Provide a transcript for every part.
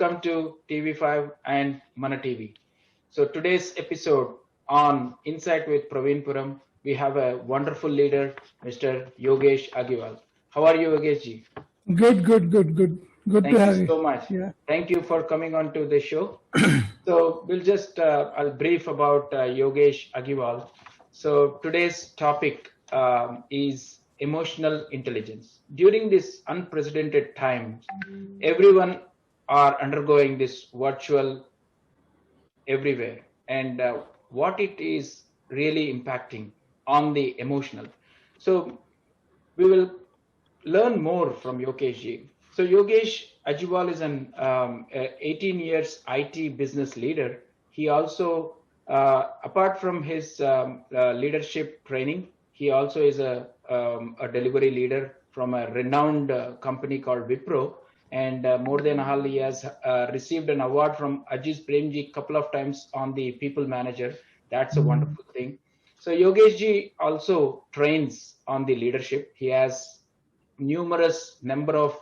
welcome to TV5 and Mana TV. So today's episode on Insight with Praveen Puram, we have a wonderful leader, Mr. Yogesh Agrwal. How are you, Yogesh ji? Good. Good Thank to have you you. so much. Yeah. Thank you for coming on to the show. So we'll just, I'll brief about Yogesh Agrwal. So today's topic is emotional intelligence. During this unprecedented time, everyone are undergoing this virtual everywhere, and what it is really impacting on the emotional. So we will learn more from Yogesh ji. So Yogesh Ajwal is an 18 years IT business leader. He also, apart from his leadership training, he also is a delivery leader from a renowned company called Wipro. And more than all, he has received an award from Ajiz Premji couple of times on the People Manager. That's a wonderful thing. So Yogesh ji also trains on the leadership. He has numerous number of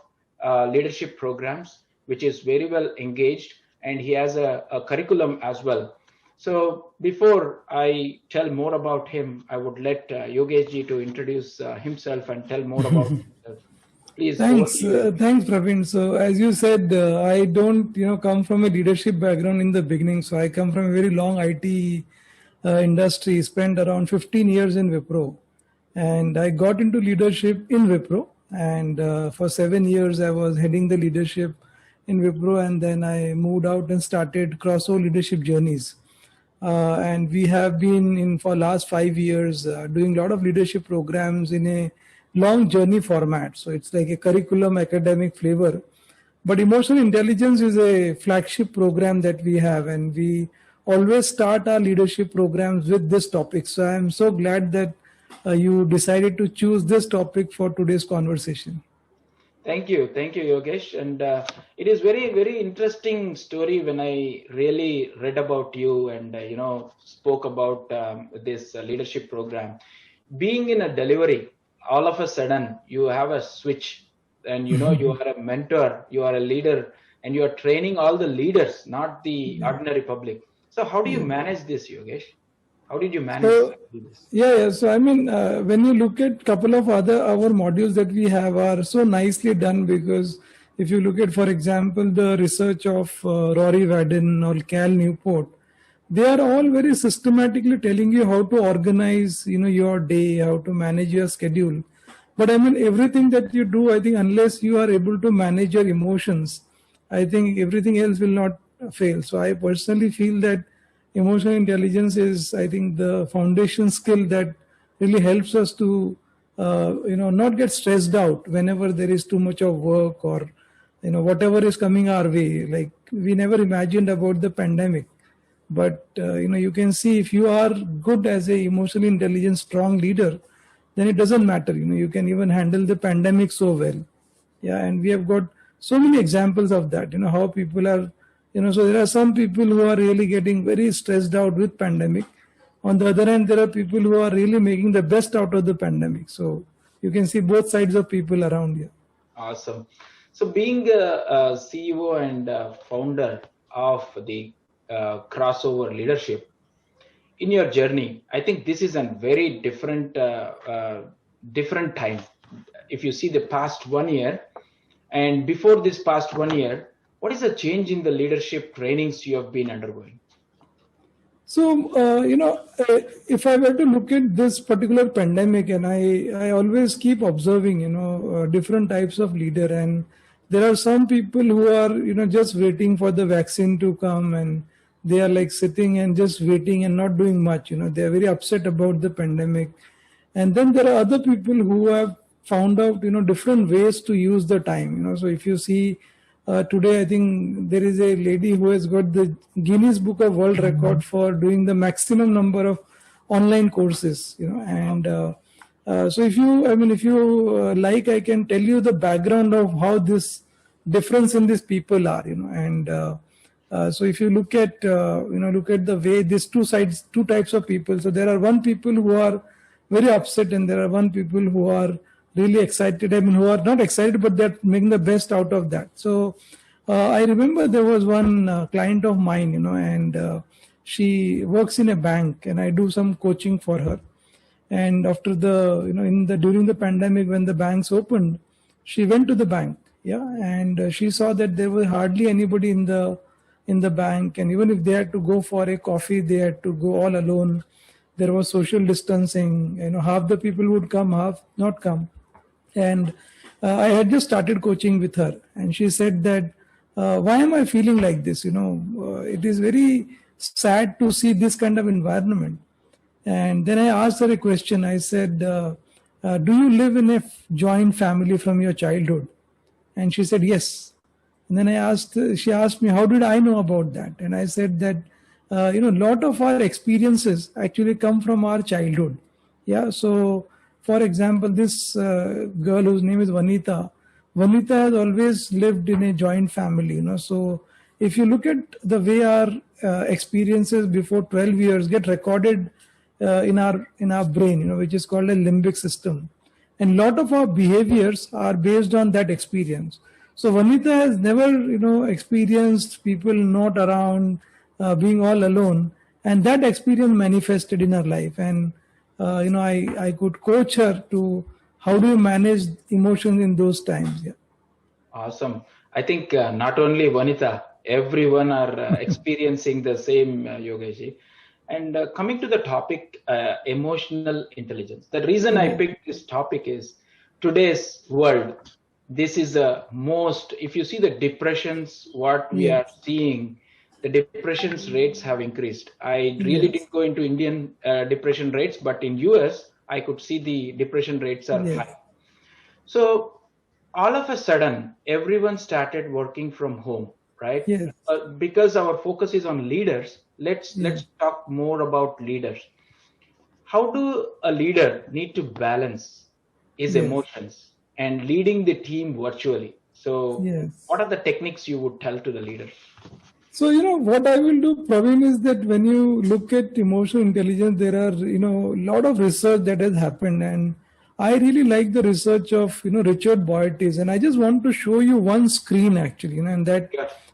leadership programs, which is very well engaged, and he has a curriculum as well. So before I tell more about him, I would let Yogesh ji to introduce himself and tell more about himself. Please. Thanks, Praveen. So as you said, I don't, come from a leadership background in the beginning. So I come from a very long IT industry. Spent around 15 years in Wipro, and I got into leadership in Wipro. And for 7 years, I was heading the leadership in Wipro, and then I moved out and started crossover leadership journeys. And we have been in for last 5 years doing a lot of leadership programs in a long journey format. So it's like a curriculum academic flavor. But emotional intelligence is a flagship program that we have, and we always start our leadership programs with this topic. So I'm so glad that you decided to choose this topic for today's conversation. Thank you, Yogesh. And it is very interesting story when I really read about you and spoke about this leadership program. Being in a delivery, all of a sudden you have a switch, and you are a mentor, you are a leader, and you are training all the leaders, not the ordinary public. So how do you manage this, Yogesh? How did you manage to do this? Yeah. So I mean, when you look at couple of our modules that we have are so nicely done, because if you look at, for example, the research of Rory Vaden or Cal Newport, they are all very systematically telling you how to organize, your day, how to manage your schedule. But I mean, everything that you do, I think, unless you are able to manage your emotions, I think everything else will not fail. So I personally feel that emotional intelligence is, I think, the foundation skill that really helps us to, not get stressed out whenever there is too much of work or, whatever is coming our way. Like, we never imagined about the pandemic. But, you can see if you are good as a emotionally intelligent, strong leader, then it doesn't matter. You can even handle the pandemic so well. Yeah, and we have got so many examples of that, how people are, so there are some people who are really getting very stressed out with pandemic. On the other hand, there are people who are really making the best out of the pandemic. So you can see both sides of people around here. Awesome. So being a CEO and founder of the crossover leadership, in your journey, I think this is a very different time. If you see the past 1 year, and before this past 1 year, what is the change in the leadership trainings you have been undergoing? So, if I were to look at this particular pandemic, and I always keep observing, different types of leader, and there are some people who are, just waiting for the vaccine to come, and they are like sitting and just waiting and not doing much. They are very upset about the pandemic. And then there are other people who have found out, different ways to use the time. So if you see, today, I think there is a lady who has got the Guinness Book of World Record for doing the maximum number of online courses, and so if you like, I can tell you the background of how this difference in these people are, and so if you look at the way these two types of people. So there are one people who are very upset, and there are one people who are really excited. Who are not excited, but they're making the best out of that. So I remember there was one client of mine, and she works in a bank, and I do some coaching for her. And after the, in the during the pandemic, when the banks opened, she went to the bank, yeah, and she saw that there was hardly anybody in the bank, and even if they had to go for a coffee, they had to go all alone. There was social distancing. Half the people would come, half not come. And I had just started coaching with her, and she said that, why am I feeling like this? It is very sad to see this kind of environment. And then I asked her a question. I said, do you live in a joint family from your childhood? And she said, yes. And then she asked me, how did I know about that? And I said that, a lot of our experiences actually come from our childhood. Yeah. So, for example, this girl whose name is Vanita has always lived in a joint family. So if you look at the way our experiences before 12 years get recorded in our brain, which is called a limbic system, and lot of our behaviors are based on that experience. So Vanita has never experienced people not around, being all alone, and that experience manifested in her life. And I could coach her to how do you manage emotions in those times. Yeah. Awesome. I think not only Vanita, everyone are experiencing the same, Yogesh. And coming to the topic, emotional intelligence. The reason I picked this topic is today's world. This is the most, if you see the depressions, what we are seeing, the depressions rates have increased. I really didn't go into Indian depression rates, but in US, I could see the depression rates are high. So all of a sudden, everyone started working from home, right? Yes. Because our focus is on leaders, let's talk more about leaders. How do a leader need to balance his emotions and leading the team virtually? So what are the techniques you would tell to the leader? So, what I will do, Praveen, is that when you look at emotional intelligence, there are, a lot of research that has happened. And I really like the research of, Richard Boytis. And I just want to show you one screen actually, and that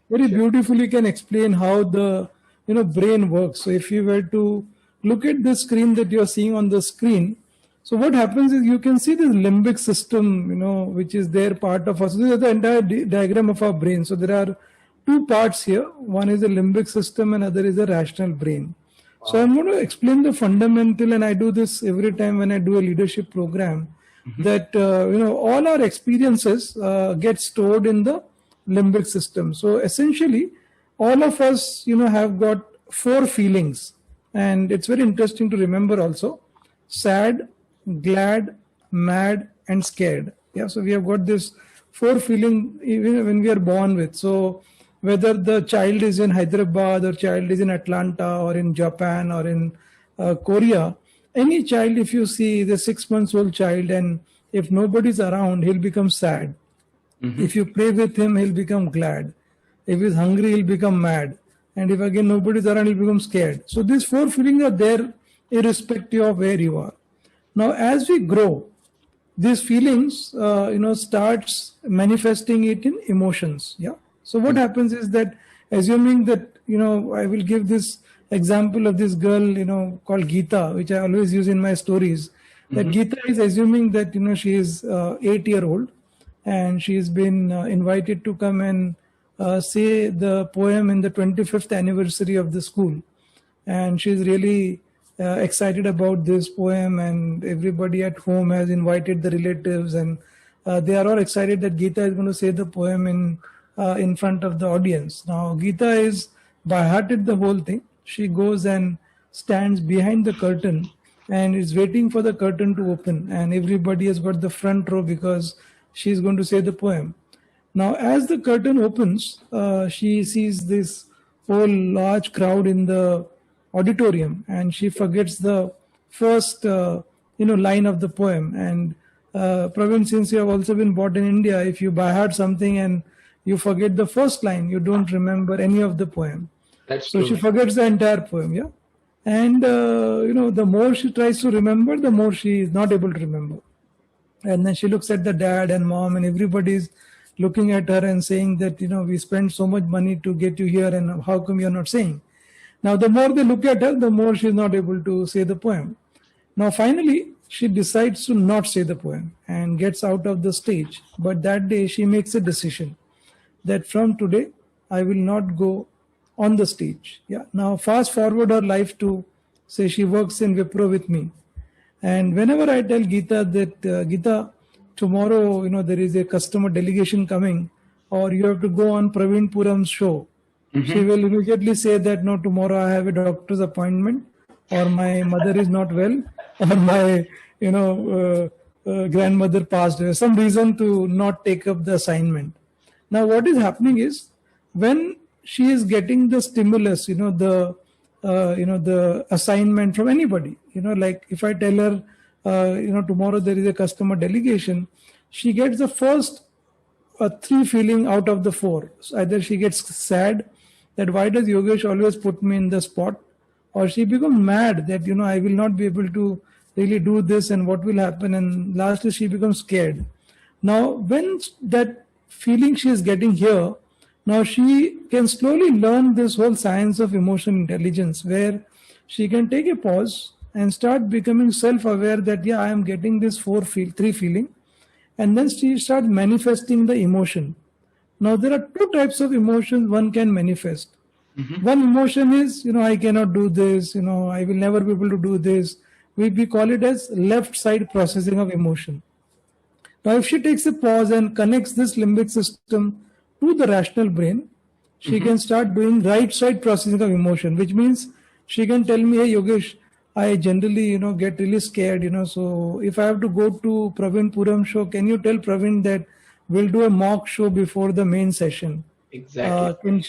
very beautifully can explain how the, brain works. So if you were to look at the screen that you're seeing on the screen, so what happens is you can see this limbic system, which is there part of us. So this is the entire diagram of our brain. So there are two parts here. One is the limbic system and other is the rational brain. Wow. So I'm going to explain the fundamental, and I do this every time when I do a leadership program, that, all our experiences get stored in the limbic system. So essentially, all of us, have got 4 feelings. And it's very interesting to remember also: sad, glad, mad, and scared. Yeah. So we have got this 4 feeling even when we are born with. So whether the child is in Hyderabad or child is in Atlanta or in Japan or in Korea, any child, if you see the 6 months old child, and if nobody's around, he'll become sad. If you play with him, he'll become glad. If he's hungry, he'll become mad. And if again nobody's around, he'll become scared. So these 4 feelings are there irrespective of where you are. Now, as we grow, these feelings, starts manifesting it in emotions. Yeah. So what happens is that, assuming that, I will give this example of this girl, called Geeta, which I always use in my stories, that Geeta is assuming that, she is 8-year-old, and she's been invited to come and say the poem in the 25th anniversary of the school. And she's really excited about this poem, and everybody at home has invited the relatives, and they are all excited that Geeta is going to say the poem in front of the audience. Now, Geeta is by-hearted the whole thing. She goes and stands behind the curtain and is waiting for the curtain to open, and everybody has got the front row because she's going to say the poem. Now, as the curtain opens, she sees this whole large crowd in the auditorium, and she forgets the first, line of the poem. And Praveen, since you have also been brought in India, if you by-heart something and you forget the first line, you don't remember any of the poem. That's so true. She forgets the entire poem, yeah. And, the more she tries to remember, the more she is not able to remember. And then she looks at the dad and mom, and everybody's looking at her and saying that, we spent so much money to get you here and how come you're not saying? Now, the more they look at her, the more she's not able to say the poem. Now, finally, she decides to not say the poem and gets out of the stage. But that day, she makes a decision that from today, I will not go on the stage. Yeah. Now, fast forward her life to, say, she works in Wipro with me. And whenever I tell Geeta that, Geeta, tomorrow, there is a customer delegation coming, or you have to go on Praveen Puram's show, she will immediately say that, no, tomorrow I have a doctor's appointment, or my mother is not well, or my, grandmother passed away, some reason to not take up the assignment. Now, what is happening is when she is getting the stimulus, the assignment from anybody, like if I tell her, tomorrow there is a customer delegation, she gets the first three feeling out of the four. So either she gets sad that why does Yogesh always put me in the spot, or she becomes mad that, I will not be able to really do this and what will happen, and lastly she becomes scared. Now, when that feeling she is getting here, now she can slowly learn this whole science of emotional intelligence, where she can take a pause and start becoming self-aware that, yeah, I am getting this three feeling, and then she starts manifesting the emotion. Now, there are two types of emotions one can manifest. One emotion is, I cannot do this, I will never be able to do this. We call it as left side processing of emotion. Now, if she takes a pause and connects this limbic system to the rational brain, she can start doing right side processing of emotion, which means she can tell me, hey, Yogesh, I generally, get really scared, so if I have to go to Praveen Puram show, can you tell Praveen that we'll do a mock show before the main session? Exactly.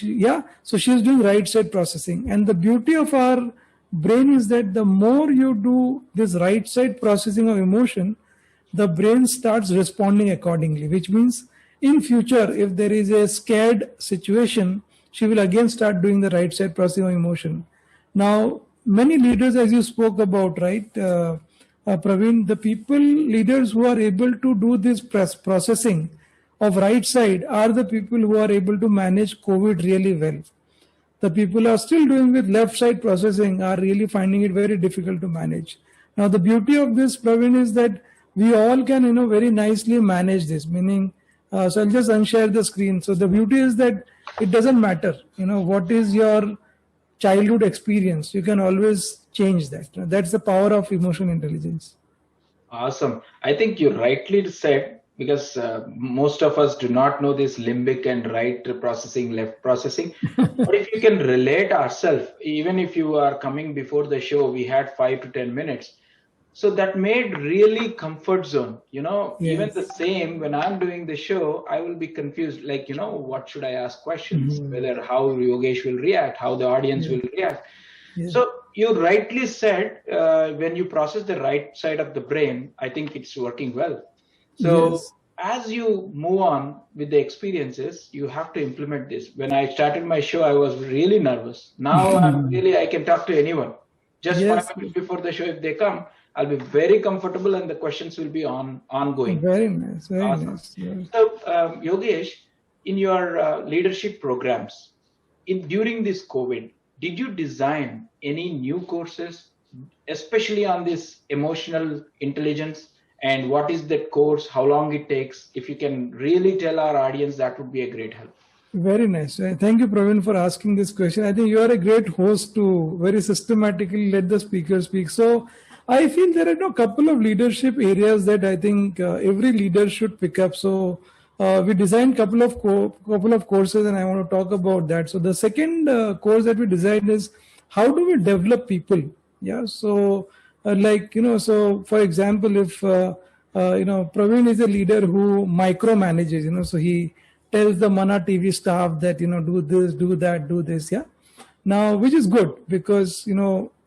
So she's doing right side processing. And the beauty of our brain is that the more you do this right side processing of emotion, the brain starts responding accordingly, which means in future, if there is a scared situation, she will again start doing the right side processing of emotion. Now, many leaders, as you spoke about, right, Praveen, the leaders who are able to do this processing of right side are the people who are able to manage COVID really well. The people who are still doing with left side processing are really finding it very difficult to manage. Now, the beauty of this, Praveen, is that we all can, very nicely manage this, meaning, so I'll just unshare the screen. So the beauty is that it doesn't matter, what is your childhood experience. You can always change that. That's the power of emotional intelligence. Awesome. I think you rightly said, because most of us do not know this limbic and right processing, left processing. But if you can relate ourselves, even if you are coming before the show, we had 5 to 10 minutes. So that made really comfort zone, Yes. Even the same when I'm doing the show, I will be confused, like, what should I ask questions, whether how Yogesh will react, how the audience will react. Yes. So you rightly said, when you process the right side of the brain, I think it's working well. So Yes. as you move on with the experiences, you have to implement this. When I started my show, I was really nervous. Now I can talk to anyone. Just 5 minutes before the show, if they come, I'll be very comfortable and the questions will be ongoing. Very nice. Very awesome. Nice. Yes. So, Yogesh, in your leadership programs, during this COVID, did you design any new courses, especially on this emotional intelligence? And what is that course? How long it takes? If you can really tell our audience, that would be a great help. Very nice. Thank you, Praveen, for asking this question. I think you are a great host to very systematically let the speaker speak. So I feel there are a couple of leadership areas that I think every leader should pick up. So we designed couple of courses, and I want to talk about that. So the second course that we designed is how do we develop people? Yeah. So so for example, if Praveen is a leader who micromanages, so he tells the Mana TV staff that do this, do that, do this. Yeah. Now, which is good because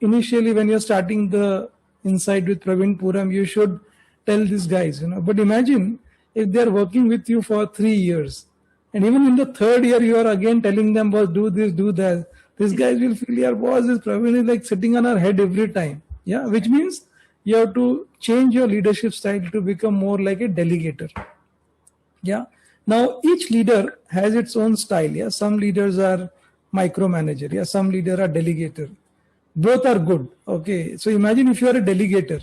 initially when you're starting the Insight with Praveen Puram, you should tell these guys, But imagine if they're working with you for 3 years, and even in the third year, you are again telling them, boss, do this, do that. These guys will feel, your boss, this Praveen is like sitting on our head every time. Yeah, which means you have to change your leadership style to become more like a delegator. Yeah. Now, each leader has its own style. Yeah, some leaders are micromanager. Yeah, some leader are delegator. Both are good. Okay, so imagine if you are a delegator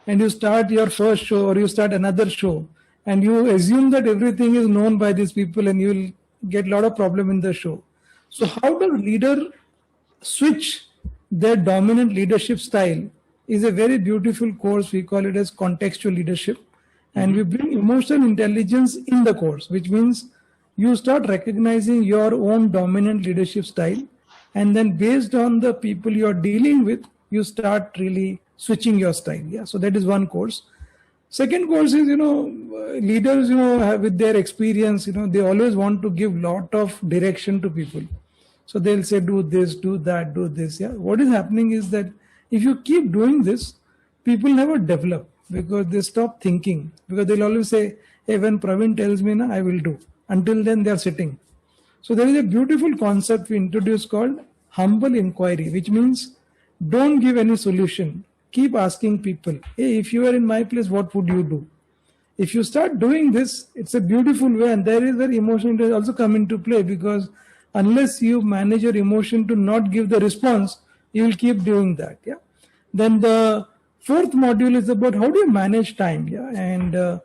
and you start your first show or you start another show and you assume that everything is known by these people and you will get a lot of problem in the show. So how does leader switch their dominant leadership style is a very beautiful course. We call it as contextual leadership. And we bring emotional intelligence in the course, which means you start recognizing your own dominant leadership style. And then based on the people you're dealing with, you start really switching your style. Yeah. So that is one course. Second course is, leaders, with their experience, they always want to give lot of direction to people. So they'll say, do this, do that, do this. Yeah. What is happening is that if you keep doing this, people never develop because they stop thinking. Because they'll always say, hey, when Praveen tells me, I will do. Until then, they're sitting. So there is a beautiful concept we introduced called humble inquiry, which means don't give any solution. Keep asking people, hey, if you were in my place, what would you do? If you start doing this, it's a beautiful way, and there is where emotion will also come into play, because unless you manage your emotion to not give the response, you will keep doing that. Yeah. Then the fourth module is about how do you manage time. Yeah. And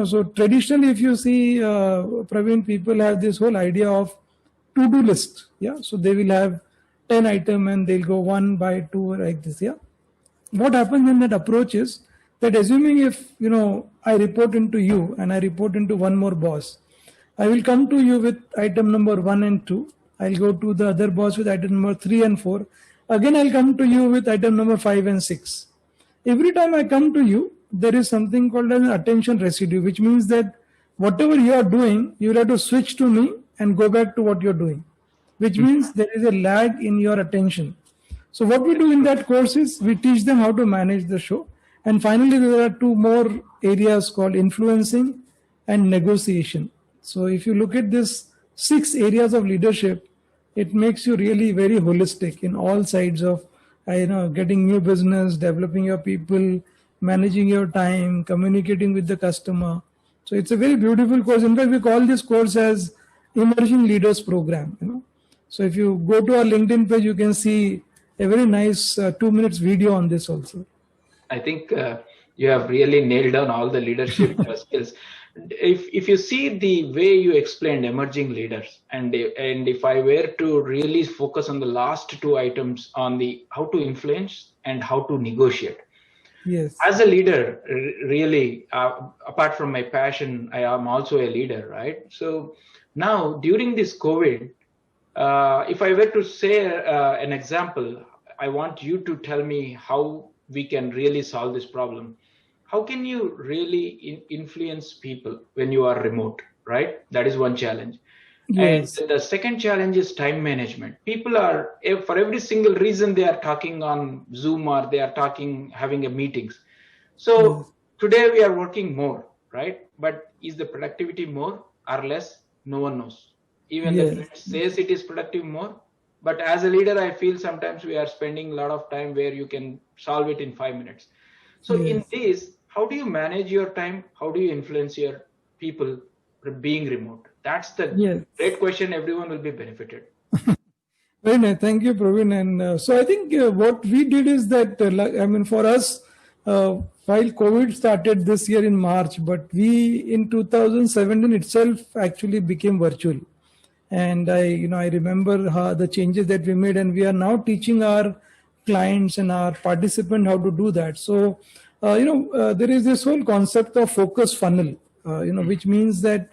so traditionally, if you see, Praveen, people have this whole idea of to-do list. Yeah. So they will have 10 items and they'll go 1 by 2 like this. Yeah. What happens in that approach is that assuming if, I report into you and I report into one more boss, I will come to you with item number 1 and 2. I'll go to the other boss with item number 3 and 4. Again, I'll come to you with item number 5 and 6. Every time I come to you, there is something called an attention residue, which means that whatever you are doing, you will have to switch to me and go back to what you're doing, which means there is a lag in your attention. So what we do in that course is we teach them how to manage the show. And finally, there are 2 more areas called influencing and negotiation. So if you look at this 6 areas of leadership, it makes you really very holistic in all sides of, getting new business, developing your people, managing your time, communicating with the customer. So it's a very beautiful course. In fact, we call this course as Emerging Leaders Program. So if you go to our LinkedIn page, you can see a very nice 2 minutes video on this also. I think you have really nailed down all the leadership skills. If you see the way you explained emerging leaders, and if I were to really focus on the last 2 items on the how to influence and how to negotiate. Yes. As a leader, really, apart from my passion, I am also a leader, right? So now during this COVID, if I were to say an example, I want you to tell me how we can really solve this problem. How can you really influence people when you are remote, right? That is one challenge. Yes. And the second challenge is time management. People are, for every single reason, they are talking on Zoom or they are having a meetings. So today we are working more, right? But is the productivity more or less? No one knows. Even the friend says it is productive more. But as a leader, I feel sometimes we are spending a lot of time where you can solve it in 5 minutes. So in this, how do you manage your time? How do you influence your people being remote? That's the great question. Everyone will be benefited. Very nice. Thank you, Praveen. And so I think what we did is that, for us, while COVID started this year in March, but we in 2017 itself actually became virtual. And I remember the changes that we made, and we are now teaching our clients and our participants how to do that. So, there is this whole concept of focus funnel, which means that,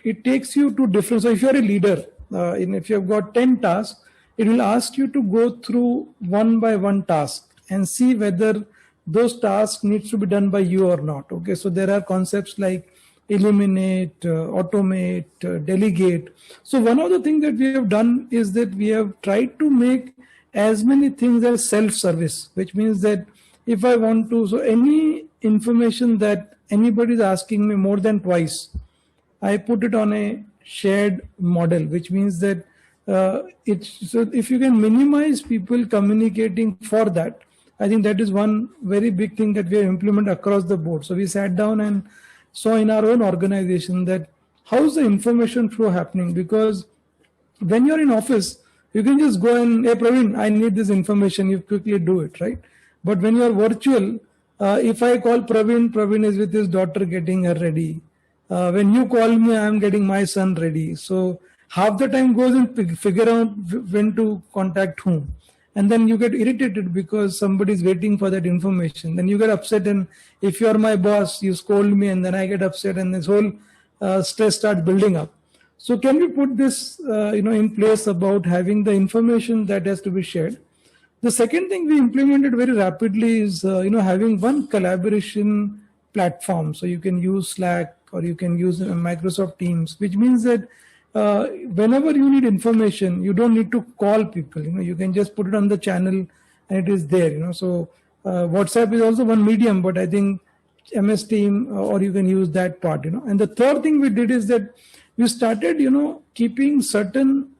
it takes you to different. So if you're a leader, if you've got 10 tasks, it will ask you to go through one by one task and see whether those tasks needs to be done by you or not. Okay. So there are concepts like eliminate, automate, delegate. So one of the things that we have done is that we have tried to make as many things as self-service, which means that if I want to, so any information that anybody is asking me more than twice, I put it on a shared model, which means that so if you can minimize people communicating for that, I think that is one very big thing that we have implemented across the board. So we sat down and saw in our own organization that how's the information flow happening, because when you're in office, you can just go and, hey Praveen, I need this information, you quickly do it, right? But when you're virtual, if I call Praveen is with his daughter getting her ready. When you call me, I'm getting my son ready. So half the time goes in figure out when to contact whom. And then you get irritated because somebody's waiting for that information. Then you get upset, and if you're my boss, you scold me, and then I get upset, and this whole stress starts building up. So can we put this in place about having the information that has to be shared? The second thing we implemented very rapidly is having one collaboration platform. So you can use Slack or you can use Microsoft Teams, which means that whenever you need information, you don't need to call people. You can just put it on the channel and it is there. So WhatsApp is also one medium, but I think MS Team or you can use that part. And the third thing we did is that we started keeping certain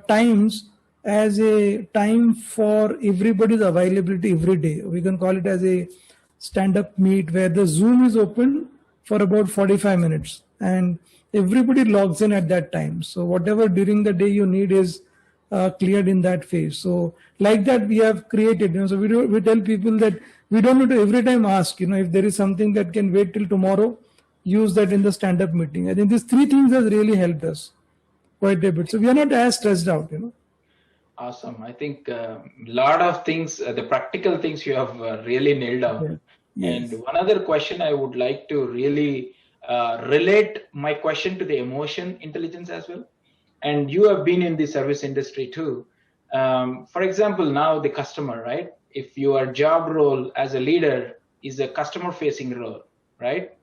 times as a time for everybody's availability every day. We can call it as a stand-up meet where the Zoom is open for about 45 minutes and everybody logs in at that time. So whatever during the day you need is cleared in that phase. So like that we have created, so we tell people that we don't need to every time ask, if there is something that can wait till tomorrow, use that in the stand-up meeting. I think these three things has really helped us quite a bit. So we are not as stressed out, Awesome. I think a lot of things, the practical things you have really nailed down. Yes. And one other question I would like to really relate my question to the emotion intelligence as well. And you have been in the service industry too. For example, now the customer, right? If your job role as a leader is a customer facing role, right?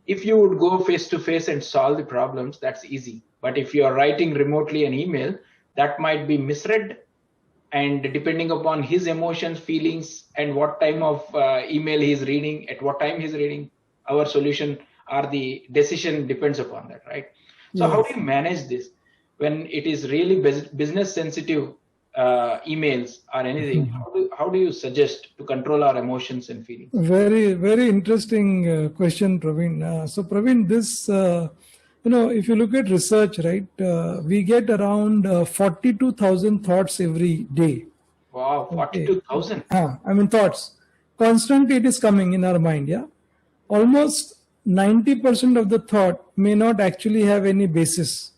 If you would go face to face and solve the problems, that's easy. But if you are writing remotely an email, that might be misread, and depending upon his emotions, feelings, and what time of email he's reading, at what time he's reading, our solution or the decision depends upon that, right? So how do you manage this when it is really business sensitive emails or anything? How do you suggest to control our emotions and feelings? Very, very interesting question, Praveen. So Praveen, this if you look at research, right, we get around 42,000 thoughts every day. Wow, 42,000. Thoughts. Constantly it is coming in our mind, yeah. Almost 90% of the thought may not actually have any basis.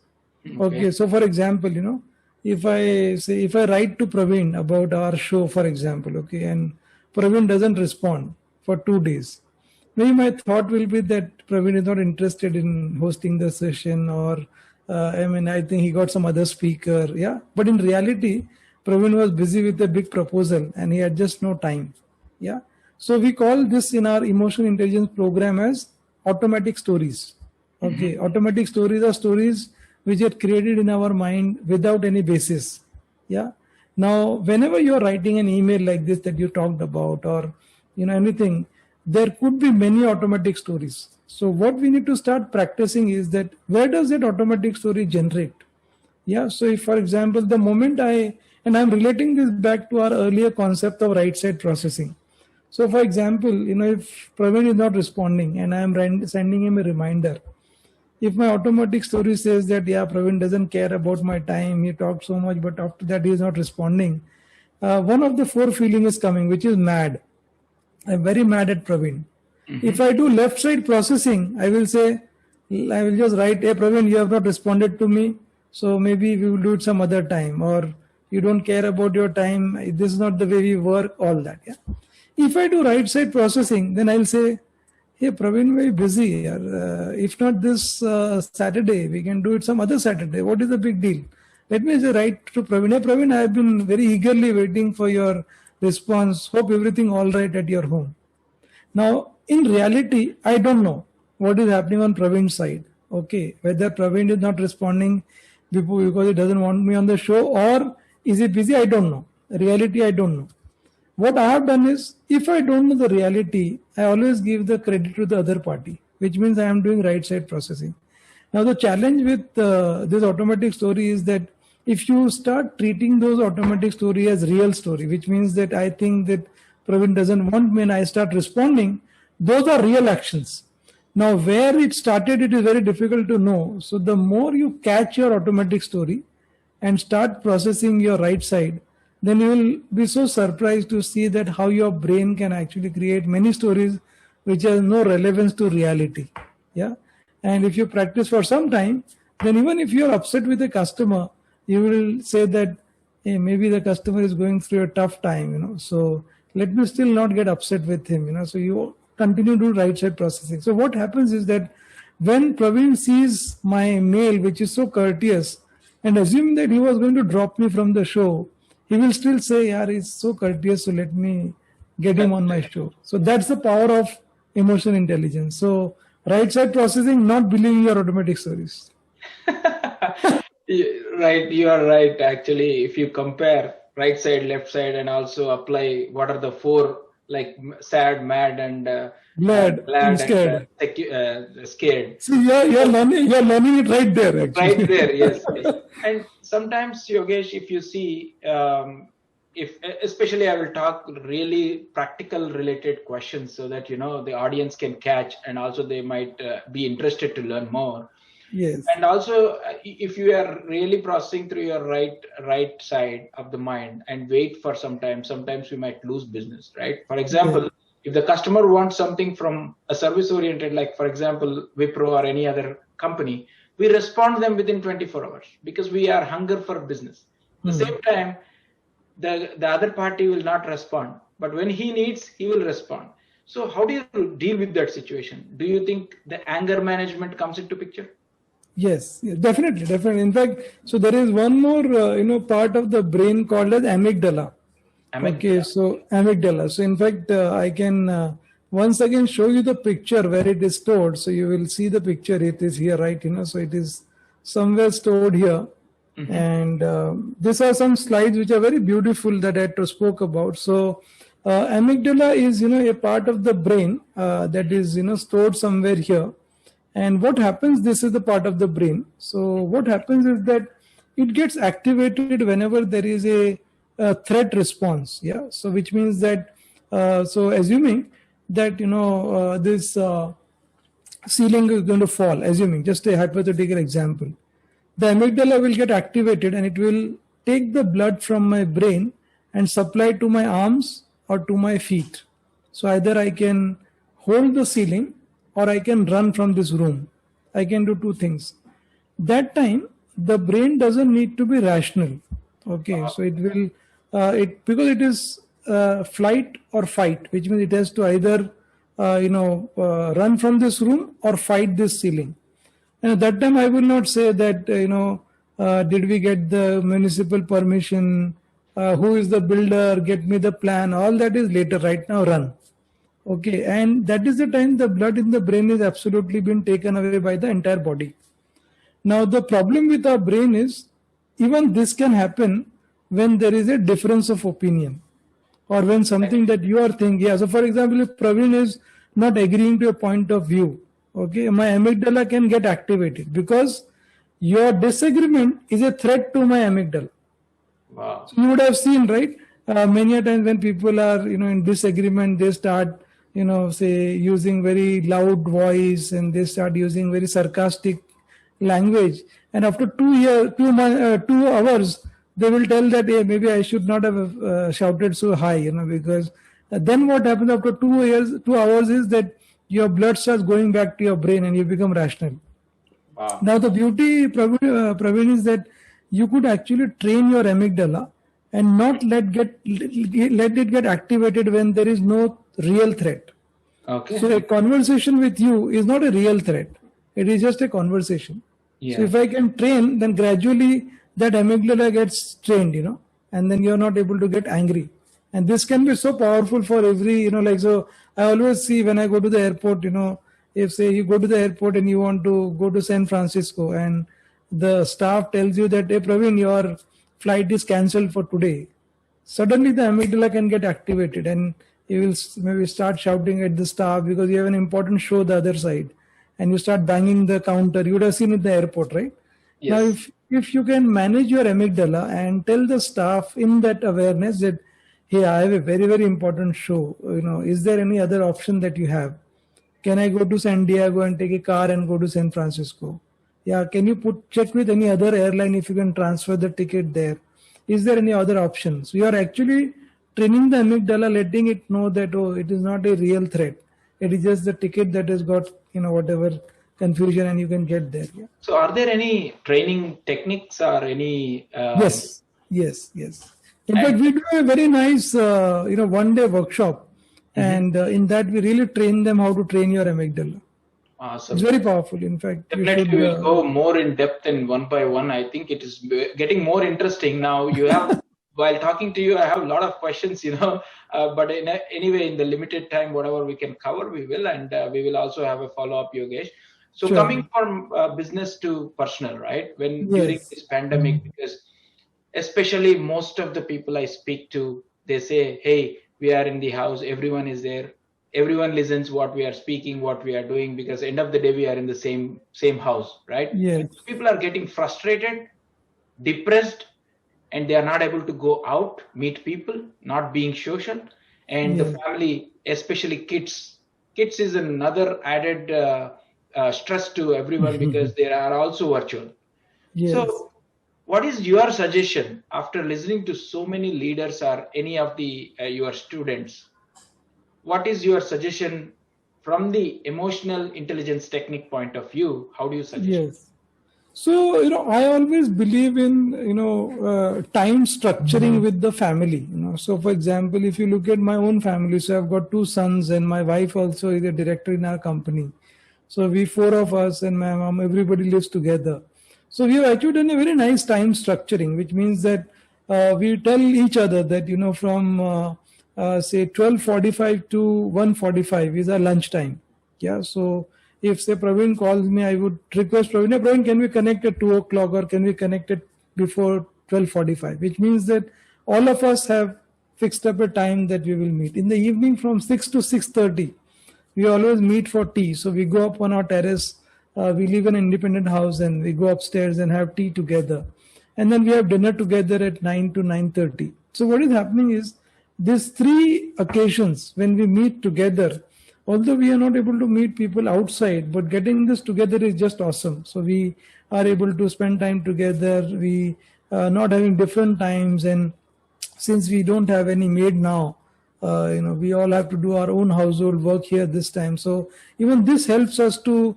Okay, so for example, if I write to Praveen about our show, for example, okay, and Praveen doesn't respond for 2 days, maybe my thought will be that Praveen is not interested in hosting the session, or I think he got some other speaker, yeah. But in reality, Praveen was busy with a big proposal and he had just no time, yeah. So we call this in our emotional intelligence program as automatic stories. Okay, automatic stories are stories which are created in our mind without any basis, yeah. Now, whenever you are writing an email like this that you talked about, or anything, there could be many automatic stories. So what we need to start practicing is that where does that automatic story generate? Yeah. So if, for example, the moment I'm relating this back to our earlier concept of right side processing. So for example, if Praveen is not responding and I am sending him a reminder, if my automatic story says that, yeah, Praveen doesn't care about my time, he talked so much, but after that he is not responding, one of the 4 feelings is coming, which is mad. I'm very mad at Praveen. If I do left side processing, I will just write, hey Praveen, you have not responded to me, so maybe we will do it some other time, or you don't care about your time, this is not the way we work, all that. Yeah. If I do right side processing, then I'll say, hey Praveen, very busy. If not this Saturday, we can do it some other Saturday. What is the big deal? Let me say right to Praveen. Hey Praveen, I have been very eagerly waiting for your response. Hope everything all right at your home. Now, in reality, I don't know what is happening on Praveen's side. Okay, whether Praveen is not responding because he doesn't want me on the show, or is he busy? I don't know. Reality, I don't know. What I have done is, if I don't know the reality, I always give the credit to the other party, which means I am doing right side processing. Now, the challenge with this automatic story is that if you start treating those automatic story as real story, which means that I think that Praveen doesn't want me and I start responding, those are real actions. Now, where it started, it is very difficult to know. So, the more you catch your automatic story and start processing your right side, then you will be so surprised to see that how your brain can actually create many stories which have no relevance to reality. Yeah. And if you practice for some time, then even if you're upset with a customer, you will say that, hey, maybe the customer is going through a tough time, so let me still not get upset with him, so you continue to do right side processing. So what happens is that when Praveen sees my mail, which is so courteous, and assuming that he was going to drop me from the show, he will still say, yeah, he's so courteous, so let me get him on my show. So that's the power of emotional intelligence. So right side processing, not believing your automatic stories. Right, you are right. Actually, if you compare right side, left side, and also apply what are the four, like sad, mad, and Glad and scared. Scared. See, you're learning it right there, actually. Right there, yes. And sometimes, Yogesh, if you see, if especially I will talk really practical related questions so that the audience can catch, and also they might be interested to learn more. Yes. And also, if you are really processing through your right side of the mind and wait for some time, sometimes we might lose business, right? For example, if the customer wants something from a service oriented, like for example, Wipro or any other company, we respond them within 24 hours because we are hunger for business. At the same time, the other party will not respond, but when he needs, he will respond. So how do you deal with that situation? Do you think the anger management comes into picture? Yes, definitely. In fact, so there is one more, part of the brain called as amygdala. Okay, so amygdala. So in fact, I can once again show you the picture where it is stored. So you will see the picture. It is here, right? So it is somewhere stored here. Mm-hmm. And these are some slides which are very beautiful that I spoke about. So amygdala is, a part of the brain that is, stored somewhere here. And what happens, this is the part of the brain. So what happens is that it gets activated whenever there is a threat response. Yeah. So which means that, so assuming that, this ceiling is going to fall, assuming just a hypothetical example, the amygdala will get activated and it will take the blood from my brain and supply to my arms or to my feet. So either I can hold the ceiling or I can run from this room. I can do two things. That time, the brain doesn't need to be rational. Okay, so it will, because it is flight or fight, which means it has to either, run from this room or fight this ceiling. And at that time, I will not say that, did we get the municipal permission? Who is the builder? Get me the plan. All that is later. Right now, run. Okay, and that is the time the blood in the brain is absolutely been taken away by the entire body. Now, the problem with our brain is even this can happen when there is a difference of opinion or when something that you are thinking. Yeah, so for example, if Praveen is not agreeing to a point of view, okay, my amygdala can get activated because your disagreement is a threat to my amygdala. Wow. So you would have seen, right? Many a times when people are, in disagreement, they start, say using very loud voice and they start using very sarcastic language. And after 2 hours, they will tell that, hey, maybe I should not have shouted so high, because then what happens after 2 hours is that your blood starts going back to your brain and you become rational. Wow. Now the beauty, Praveen, is that you could actually train your amygdala and not let it get activated when there is no real threat. Okay. So a conversation with you is not a real threat. It is just a conversation. Yeah. So if I can train, then gradually that amygdala gets trained, and then you're not able to get angry. And this can be so powerful for every, so I always see when I go to the airport, if say you go to the airport and you want to go to San Francisco and the staff tells you that, hey Praveen, your flight is cancelled for today. Suddenly the amygdala can get activated and you will maybe start shouting at the staff because you have an important show the other side and you start banging the counter. You would have seen it in the airport, right? Yes. Now, if you can manage your amygdala and tell the staff in that awareness that, hey, I have a very, very important show, is there any other option that you have? Can I go to San Diego and take a car and go to San Francisco? Yeah, can you check with any other airline if you can transfer the ticket there? Is there any other options? We are actually training the amygdala, letting it know that, oh, it is not a real threat. It is just the ticket that has got, whatever confusion, and you can get there. Yeah. So are there any training techniques or any? Yes. In fact, we do a very nice, one-day workshop. And in that, we really train them how to train your amygdala. Awesome. It's very powerful. In fact, definitely we will go more in depth and one by one. I think it is getting more interesting now. You have, while talking to you, I have a lot of questions, but anyway, in the limited time, whatever we can cover, we will, and we will also have a follow-up, Yogesh. So coming from business to personal, right? When during this pandemic, because especially most of the people I speak to, they say, hey, we are in the house, everyone is there, everyone listens what we are speaking, what we are doing, because end of the day we are in the same house, right? Yes. People are getting frustrated, depressed, and they are not able to go out, meet people, not being social, and the family, especially kids is another added stress to everyone because they are also virtual. So what is your suggestion after listening to so many leaders or any of the your students? What is your suggestion from the emotional intelligence technique point of view? How do you suggest? Yes. So, I always believe in, time structuring with the family. So, for example, if you look at my own family, so I've got 2 sons and my wife also is a director in our company. So, we 4 of us and my mom, everybody lives together. So, we have actually done a very nice time structuring, which means that we tell each other that, from say 12:45 to 1:45 is our lunchtime. Yeah. So if say Praveen calls me, I would request Praveen, can we connect at 2 o'clock or can we connect it before 12:45? Which means that all of us have fixed up a time that we will meet. In the evening from 6 to 6:30, we always meet for tea. So we go up on our terrace. We live in an independent house and we go upstairs and have tea together. And then we have dinner together at 9 to 9:30. So what is happening is, these 3 occasions when we meet together, although we are not able to meet people outside, but getting this together is just awesome. So we are able to spend time together. We are not having different times. And since we don't have any maid now, we all have to do our own household work here this time. So even this helps us to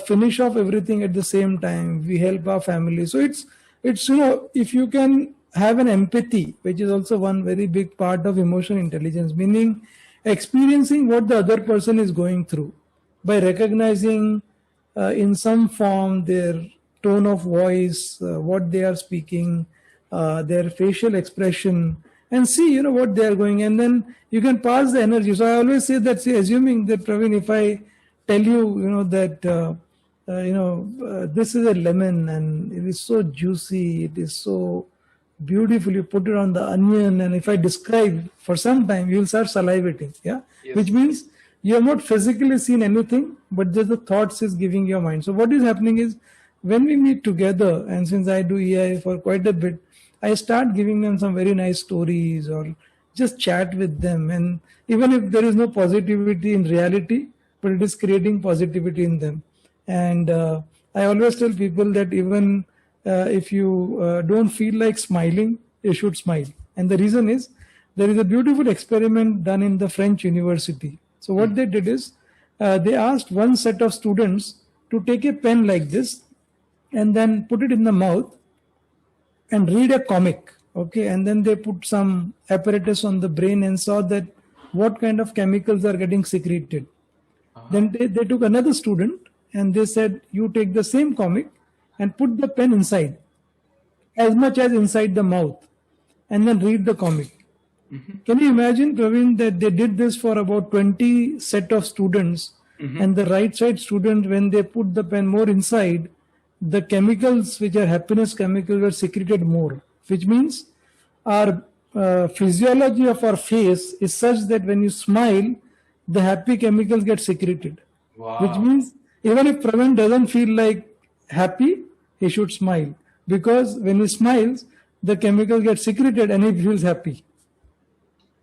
finish off everything at the same time. We help our family. So it's if you can have an empathy, which is also one very big part of emotional intelligence, meaning experiencing what the other person is going through by recognizing in some form their tone of voice, what they are speaking, their facial expression, and see, what they are going, and then you can pass the energy. So I always say that, assuming that, Praveen, if I tell you, that, this is a lemon and it is so juicy, it is so beautiful, you put it on the onion, and if I describe for some time, you will start salivating. Yes. Which means you have not physically seen anything, but just the thoughts is giving your mind. So what is happening is, when we meet together, and since I do EI for quite a bit, I start giving them some very nice stories or just chat with them. And even if there is no positivity in reality, but it is creating positivity in them. And I always tell people that even if you don't feel like smiling, you should smile. And the reason is, there is a beautiful experiment done in the French university. So what they did is, they asked one set of students to take a pen like this and then put it in the mouth and read a comic. Okay. And then they put some apparatus on the brain and saw that what kind of chemicals are getting secreted. Then they took another student and they said, you take the same comic and put the pen inside, as much as inside the mouth, and then read the comic. Can you imagine, Praveen, that they did this for about 20 set of students, and the right side student, when they put the pen more inside, the chemicals which are happiness chemicals were secreted more, which means our physiology of our face is such that when you smile, the happy chemicals get secreted. Wow. Which means even if Praveen doesn't feel like happy, he should smile, because when he smiles, the chemical gets secreted and he feels happy.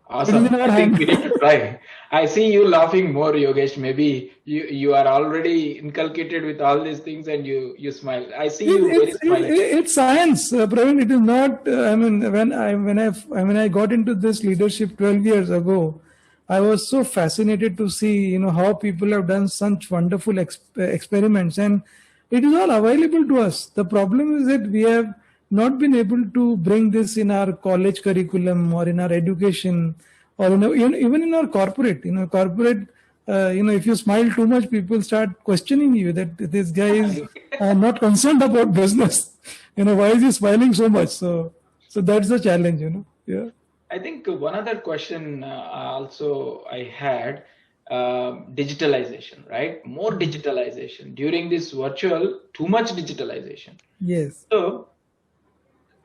It is Awesome. in our I think we hand. need to try. I see you laughing more, Yogesh. Maybe you are already inculcated with all these things and you smile. I see you very smiling. It's science, Praveen. It is not. I mean, when I got into this leadership 12 years ago, I was so fascinated to see how people have done such wonderful experiments, and it is all available to us. The problem is that we have not been able to bring this in our college curriculum or in our education or even in our corporate. Corporate. If you smile too much, people start questioning you that this guy is not concerned about business. Why is he smiling so much? So that's the challenge. Yeah. I think one other question also I had, digitalization, right? More digitalization during this virtual, too much digitalization. Yes. So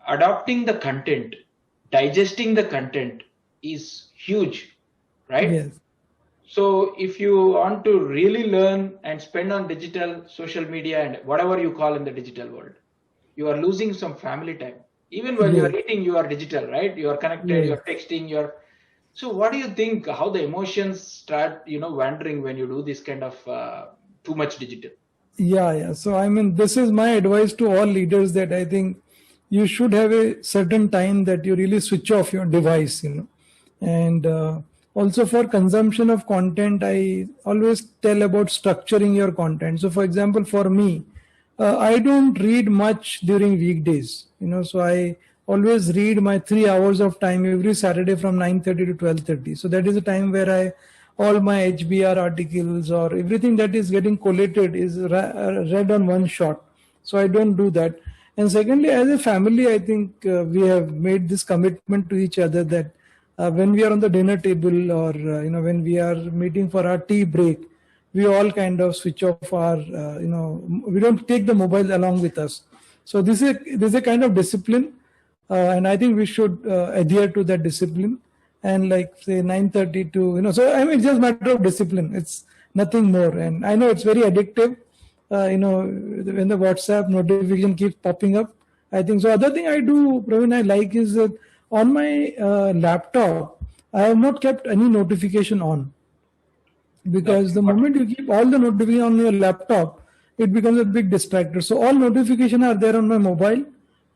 adopting the content, digesting the content is huge, right? Yes. So if you want to really learn and spend on digital, social media, and whatever you call in the digital world, you are losing some family time. Even while you are Yes. eating, you are digital, right? You are connected, you Yes. are texting, So what do you think, how the emotions start, wandering when you do this kind of too much digital? Yeah. So I mean, this is my advice to all leaders that I think you should have a certain time that you really switch off your device. And also for consumption of content, I always tell about structuring your content. So for example, for me, I don't read much during weekdays. So I always read my 3 hours of time every Saturday from 9:30 to 12:30. So that is the time where all my HBR articles or everything that is getting collated is read on one shot. So I don't do that. And secondly, as a family, I think we have made this commitment to each other that when we are on the dinner table or when we are meeting for our tea break, we all kind of switch off our we don't take the mobile along with us. So this is a kind of discipline, and I think we should adhere to that discipline. And like say 9:30 to so I mean it's just a matter of discipline. It's nothing more. And I know it's very addictive. When the WhatsApp notification keeps popping up, I think so. Other thing I do, Praveen, I like is that on my laptop, I have not kept any notification on, because That's the important. moment you keep all the notification on your laptop, it becomes a big distractor. So all notification are there on my mobile.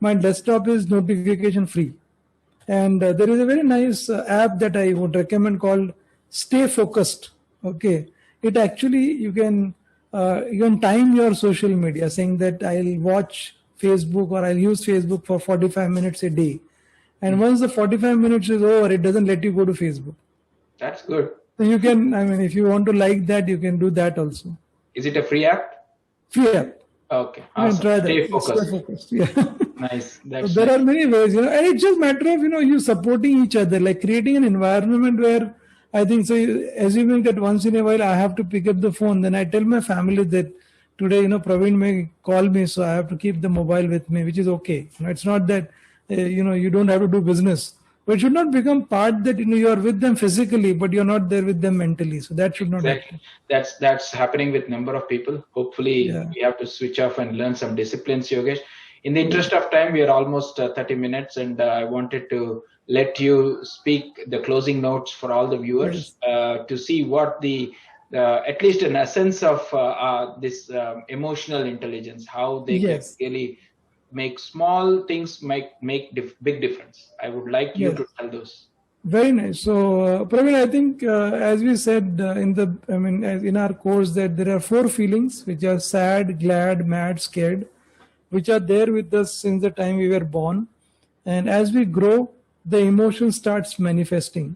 My desktop is notification free. And there is a very nice app that I would recommend called Stay Focused. Okay, it actually you can time your social media, saying that I'll watch Facebook or I'll use Facebook for 45 minutes a day, and once the 45 minutes is over, it doesn't let you go to Facebook. That's good. So you can, I mean, if you want to like that, you can do that also. Is it a free app? Free app. Okay, I mean, awesome. try that. Stay Stay focused. focused. Yeah. Nice. So That's there nice. are many ways, and it's just a matter of you supporting each other, like creating an environment where I think so. Assuming that once in a while I have to pick up the phone, then I tell my family that today, Praveen may call me, so I have to keep the mobile with me, which is okay. It's not that you don't have to do business, but it should not become part that you are with them physically, but you're not there with them mentally. So that should not happen. Exactly. That's happening with number of people. Hopefully, Yeah. we have to switch off and learn some disciplines, Yogesh. In the interest of time, we are almost 30 minutes, and I wanted to let you speak the closing notes for all the viewers to see what at least an essence of this emotional intelligence, how they can Yes. really make small things make big difference. I would like you Yes. to tell those. Very nice. So, Praveen, I think as we said in our course, that there are 4 feelings which are sad, glad, mad, scared, which are there with us since the time we were born, and as we grow, the emotion starts manifesting.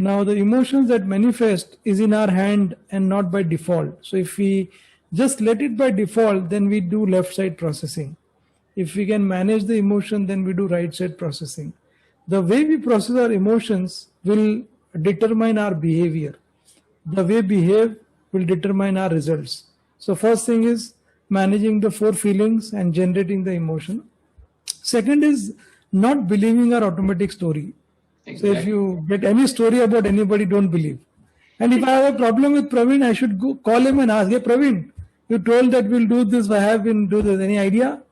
Now, the emotions that manifest is in our hand and not by default. So, if we just let it by default, then we do left side processing. If we can manage the emotion, then we do right side processing. The way we process our emotions will determine our behavior. The way we behave will determine our results. So first thing is managing the 4 feelings and generating the emotion. Second is not believing our automatic story. So if Exactly. you get any story about anybody, don't believe. And if I have a problem with Praveen, I should go call him and ask, hey Praveen, you told that we'll do this, I have been do this. Any idea?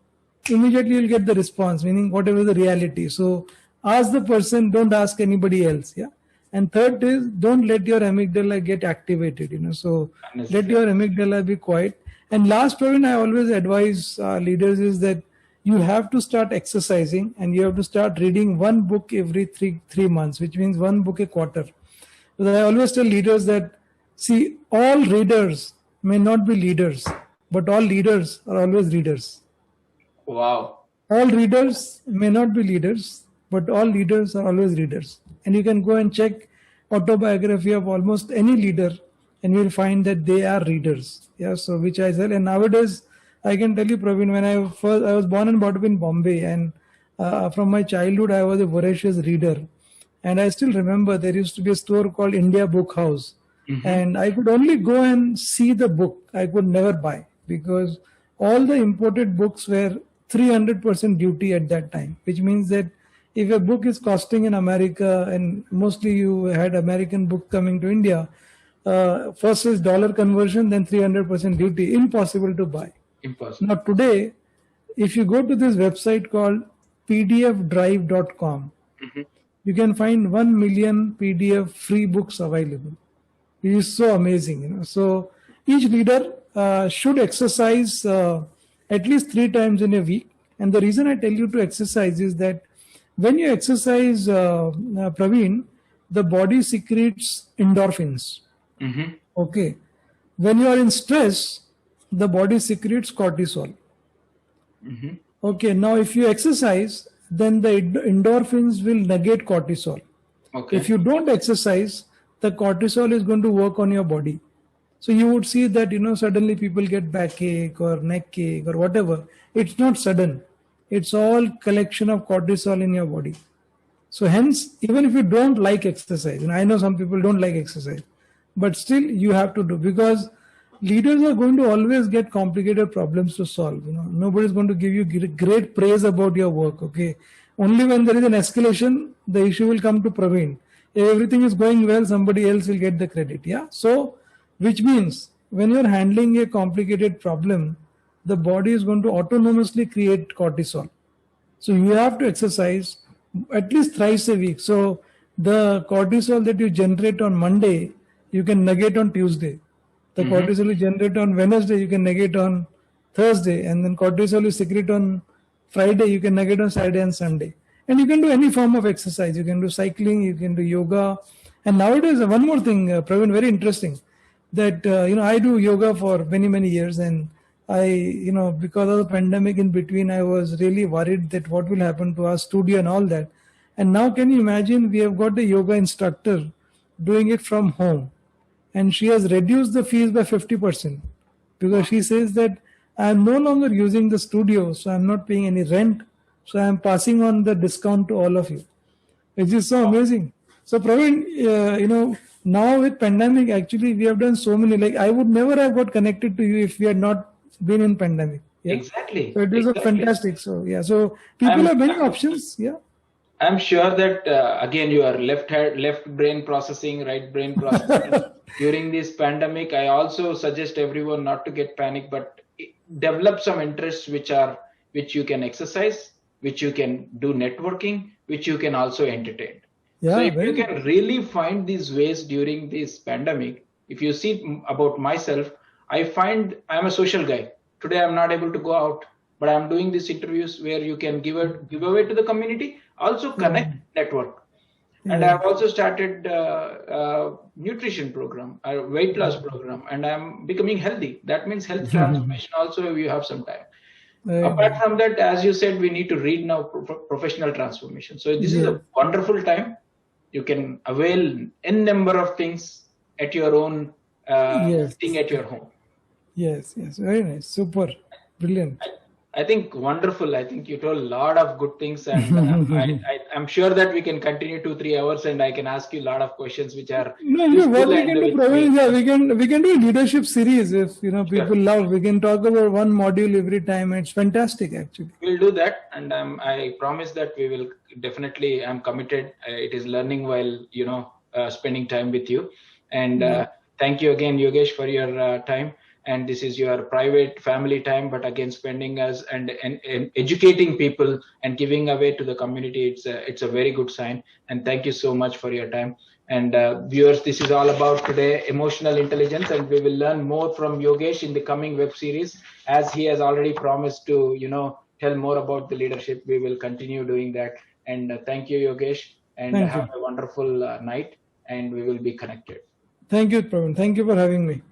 Immediately you'll get the response, meaning whatever the reality. So ask the person, don't ask anybody else. Yeah. And third is, don't let your amygdala get activated, so let your amygdala be quiet. And last, Praveen, I always advise leaders is that you have to start exercising and you have to start reading one book every three months, which means one book a quarter. But I always tell leaders that, see, all readers may not be leaders, but all leaders are always readers. Wow. All readers may not be leaders, but all leaders are always readers. And you can go and check autobiography of almost any leader, and you will find that they are readers. Yeah, so which I said. And nowadays, I can tell you, Praveen, when I was born and brought up in Bombay, and from my childhood, I was a voracious reader. And I still remember there used to be a store called India Book House. And I could only go and see the book. I could never buy, because all the imported books were 300% duty at that time, which means that if a book is costing in America, and mostly you had American book coming to India, first is dollar conversion, then 300% duty, impossible to buy. Impossible. Now today, if you go to this website called pdfdrive.com, you can find 1 million PDF free books available. It is so amazing, So each leader should exercise at least 3 times in a week. And the reason I tell you to exercise is that when you exercise, Praveen, the body secretes endorphins. Okay. When you are in stress, the body secretes cortisol. Okay. Now, if you exercise, then the endorphins will negate cortisol. Okay. If you don't exercise, the cortisol is going to work on your body. So you would see that, suddenly people get backache or neck ache or whatever. It's not sudden. It's all collection of cortisol in your body. So hence, even if you don't like exercise, and I know some people don't like exercise, but still you have to do, because leaders are going to always get complicated problems to solve. Nobody's going to give you great praise about your work. Okay. Only when there is an escalation, the issue will come to Praveen. If everything is going well, somebody else will get the credit. Yeah. So, which means when you're handling a complicated problem, the body is going to autonomously create cortisol. So you have to exercise at least thrice a week. So the cortisol that you generate on Monday, you can negate on Tuesday. The cortisol you generate on Wednesday, you can negate on Thursday. And then cortisol you secrete on Friday, you can negate on Saturday and Sunday. And you can do any form of exercise. You can do cycling, you can do yoga. And nowadays, one more thing, Praveen, very interesting, that, I do yoga for many, many years. And I, because of the pandemic in between, I was really worried that what will happen to our studio and all that. And now can you imagine, we have got a yoga instructor doing it from home. And she has reduced the fees by 50%, because she says that I am no longer using the studio, so I'm not paying any rent. So I'm passing on the discount to all of you. It is so amazing. So Praveen, now with pandemic, actually we have done so many, like I would never have got connected to you if we had not been in pandemic. Yeah? Exactly. So it is fantastic. So yeah, so people have many options. Yeah. I'm sure that again you are left brain processing, right brain processing. During this pandemic, I also suggest everyone not to get panic, but develop some interests which you can exercise, which you can do networking, which you can also entertain. Yeah, so if you can really find these ways during this pandemic, if you see about myself, I find I'm a social guy. Today I'm not able to go out, but I'm doing these interviews where you can give away to the community, also connect, network. And I've also started a nutrition program, a weight loss program, and I'm becoming healthy. That means health transformation also, you have some time. Apart from that, as you said, we need to read now professional transformation. So this is a wonderful time. You can avail n number of things at your own thing at your home. Yes, very nice, super, brilliant. I think wonderful. I think you told a lot of good things, and I'm sure that we can continue 2-3 hours, and I can ask you a lot of questions which are. What we can do, Praveen, we can do a leadership series if people love. We can talk about one module every time. It's fantastic, actually. We'll do that, and I promise that we will definitely. I'm committed. It is learning while spending time with you, and thank you again, Yogesh, for your time. And this is your private family time, but again, spending us and educating people and giving away to the community, it's a very good sign. And thank you so much for your time. And viewers, this is all about today, emotional intelligence, and we will learn more from Yogesh in the coming web series, as he has already promised to, tell more about the leadership. We will continue doing that. And thank you, Yogesh, and Thank have you. a wonderful night, and we will be connected. Thank you, Praveen. Thank you for having me.